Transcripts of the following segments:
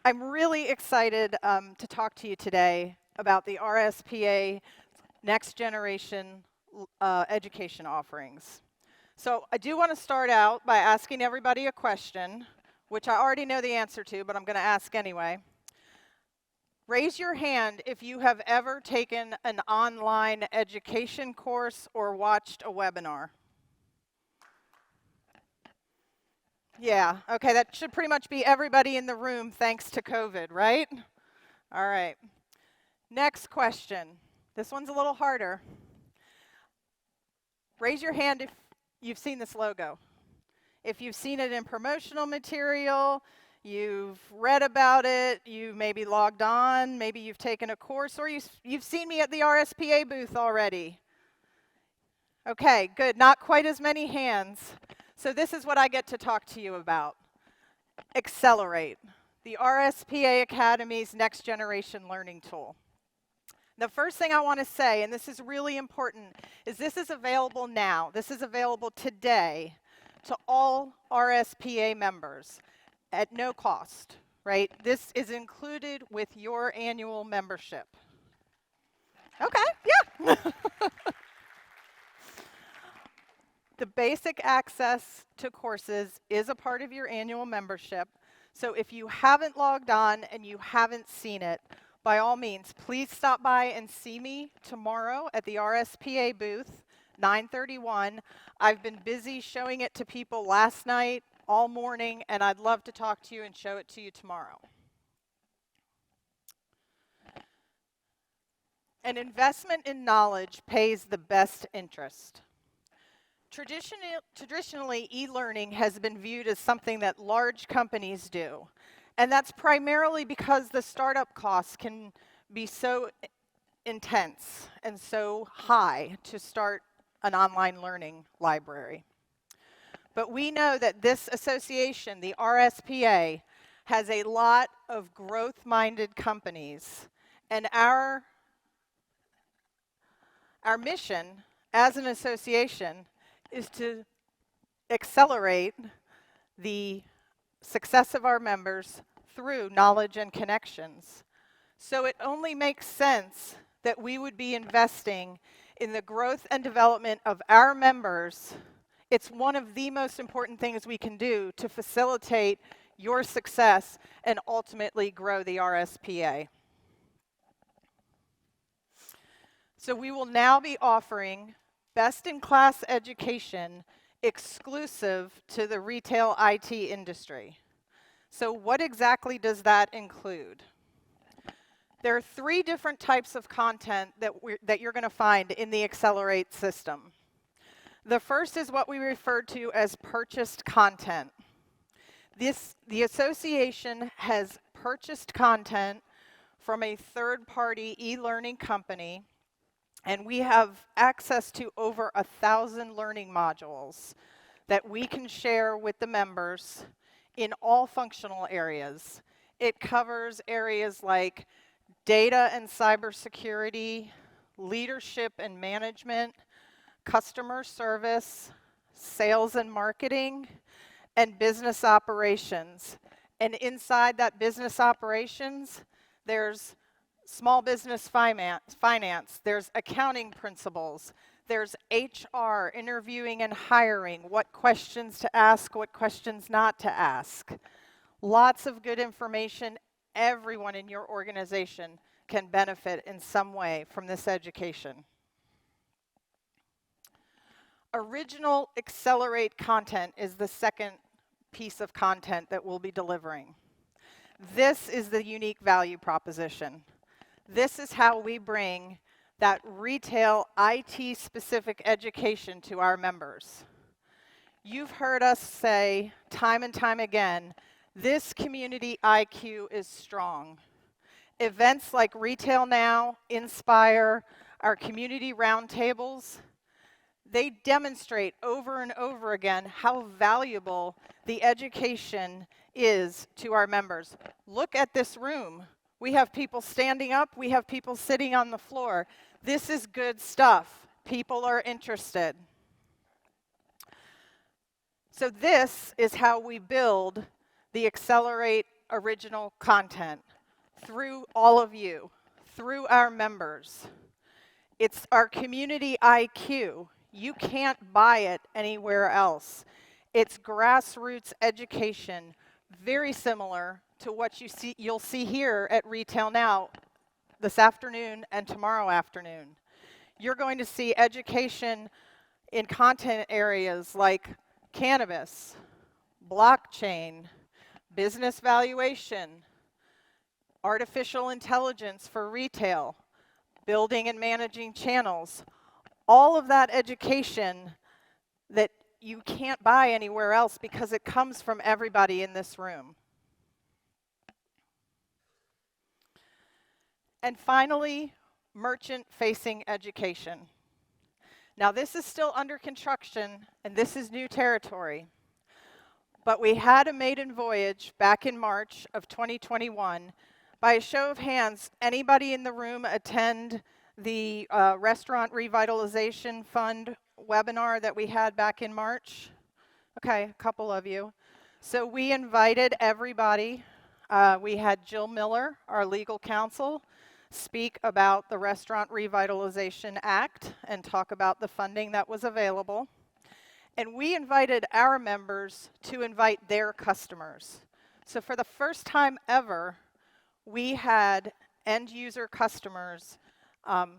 I'm really excited to talk to you today about the RSPA Next Generation Education Offerings. So I do want to start out by asking everybody a question, which I already know the answer to, but I'm going to ask anyway. Raise your hand if you have ever taken an online education course or watched a webinar. Yeah, okay, that should pretty much be everybody in the room thanks to COVID, right? All right. Next question. This one's a little harder. Raise your hand if you've seen this logo. If you've seen it in promotional material, you've read about it, you maybe logged on, maybe you've taken a course, or you've seen me at the RSPA booth already. Okay, good. Not quite as many hands. So this is what I get to talk to you about. EXCELerate, the RSPA Academy's next generation learning tool. The first thing I want to say, and this is really important, is this is available now. This is available today to all RSPA members at no cost, right? This is included with your annual membership. Okay, yeah. The basic access to courses is a part of your annual membership. So if you haven't logged on and you haven't seen it, by all means, please stop by and see me tomorrow at the RSPA booth, 9:31. I've been busy showing it to people last night, all morning, and I'd love to talk to you and show it to you tomorrow. An investment in knowledge pays the best interest. Traditionally, e-learning has been viewed as something that large companies do. And that's primarily because the startup costs can be so intense and so high to start an online learning library. But we know that this association, the RSPA, has a lot of growth-minded companies. And our mission as an association is to accelerate the success of our members through knowledge and connections. So it only makes sense that we would be investing in the growth and development of our members. It's one of the most important things we can do to facilitate your success and ultimately grow the RSPA. So we will now be offering best-in-class education exclusive to the retail IT industry. So what exactly does that include? There are 3 different types of content that you're going to find in the EXCELerate system. The first is what we refer to as purchased content. The association has purchased content from a third-party e-learning company, and we have access to over 1,000 learning modules that we can share with the members in all functional areas. It covers areas like data and cybersecurity, leadership and management, customer service, sales and marketing, and business operations. And inside that business operations, there's small business finance, there's accounting principles, there's HR, interviewing and hiring, what questions to ask, what questions not to ask. Lots of good information. Everyone in your organization can benefit in some way from this education. Original EXCELerate content is the second piece of content that we'll be delivering. This is the unique value proposition. This is how we bring that retail IT-specific education to our members. You've heard us say time and time again, this community IQ is strong. Events like RetailNOW, Inspire, our community roundtables, they demonstrate over and over again how valuable the education is to our members. Look at this room. We have people standing up, we have people sitting on the floor. This is good stuff. People are interested. So this is how we build the EXCELerate original content through all of you, through our members. It's our community IQ. You can't buy it anywhere else. It's grassroots education, very similar to what you'll see here at RetailNOW this afternoon and tomorrow afternoon. You're going to see education in content areas like cannabis, blockchain, business valuation, artificial intelligence for retail, building and managing channels. All of that education that you can't buy anywhere else because it comes from everybody in this room. And finally, merchant-facing education. Now, this is still under construction, and this is new territory. But we had a maiden voyage back in March of 2021. By a show of hands, anybody in the room attend the Restaurant Revitalization Fund webinar that we had back in March? Okay, a couple of you. So we invited everybody. We had Jill Miller, our legal counsel, speak about the Restaurant Revitalization Act and talk about the funding that was available. And we invited our members to invite their customers. So for the first time ever, we had end user customers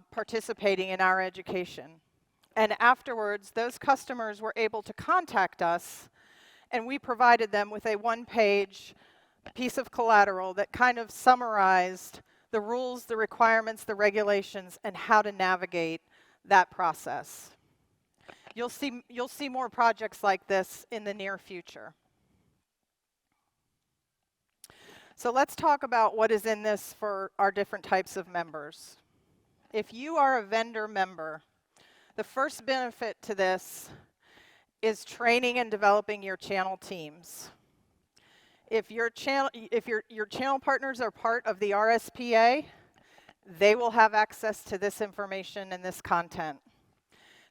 participating in our education. And afterwards, those customers were able to contact us, and we provided them with a one-page piece of collateral that kind of summarized the rules, the requirements, the regulations, and how to navigate that process. You'll see more projects like this in the near future. So let's talk about what is in this for our different types of members. If you are a vendor member, the first benefit to this is training and developing your channel teams. If your channel partners are part of the RSPA, they will have access to this information and this content.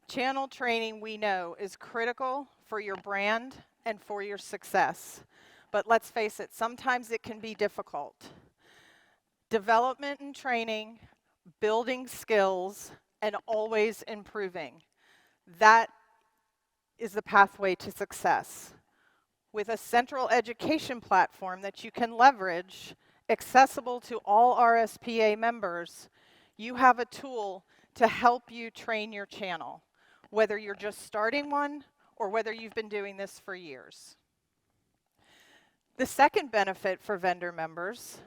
Channel training, we know, is critical for your brand and for your success. But let's face it, sometimes it can be difficult. Development and training, building skills, and always improving. That is the pathway to success. With a central education platform that you can leverage, accessible to all RSPA members, you have a tool to help you train your channel, whether you're just starting one or whether you've been doing this for years. The second benefit for vendor members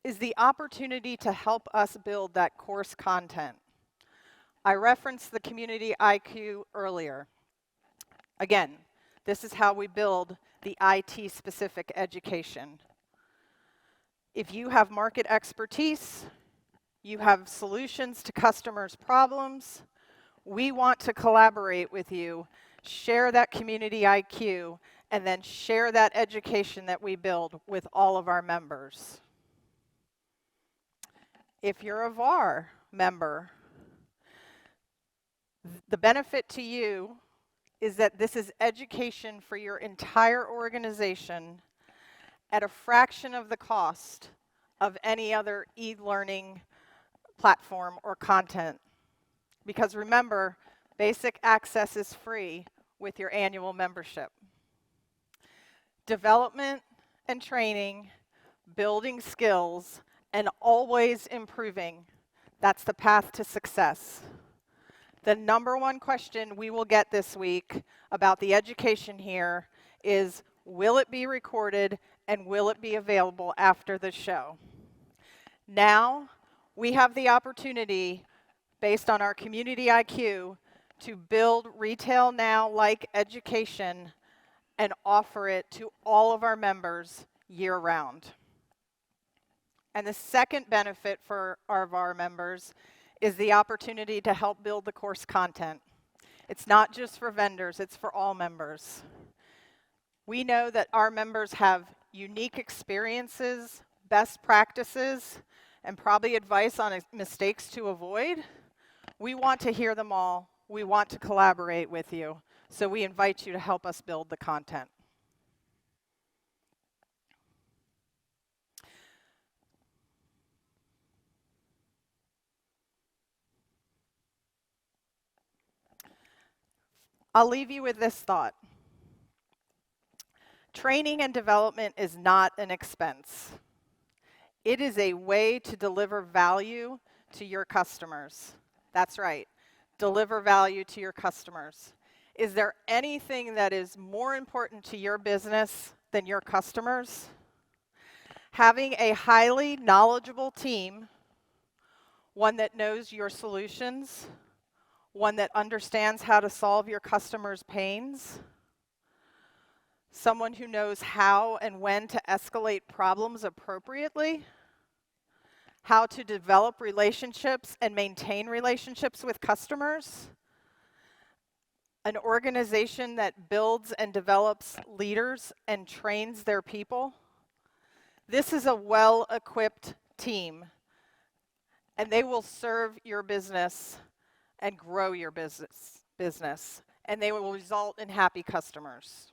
is the opportunity to help us build that course content. I referenced the community IQ earlier. Again, this is how we build the IT-specific education. If you have market expertise, you have solutions to customers' problems, we want to collaborate with you, share that community IQ, and then share that education that we build with all of our members. If you're a VAR member, the benefit to you is that this is education for your entire organization at a fraction of the cost of any other e-learning platform or content. Because remember, basic access is free with your annual membership. Development and training, building skills, and always improving. That's the path to success. The number one question we will get this week about the education here is, will it be recorded and will it be available after the show? Now, we have the opportunity, based on our community IQ, to build RetailNOW-like education and offer it to all of our members year-round. And the second benefit for our members is the opportunity to help build the course content. It's not just for vendors, it's for all members. We know that our members have unique experiences, best practices, and probably advice on mistakes to avoid. We want to hear them all. We want to collaborate with you. So we invite you to help us build the content. I'll leave you with this thought. Training and development is not an expense. It is a way to deliver value to your customers. That's right, deliver value to your customers. Is there anything that is more important to your business than your customers? Having a highly knowledgeable team, one that knows your solutions, one that understands how to solve your customers' pains, someone who knows how and when to escalate problems appropriately, how to develop relationships and maintain relationships with customers, an organization that builds and develops leaders and trains their people. This is a well-equipped team, and they will serve your business and grow your business, and they will result in happy customers.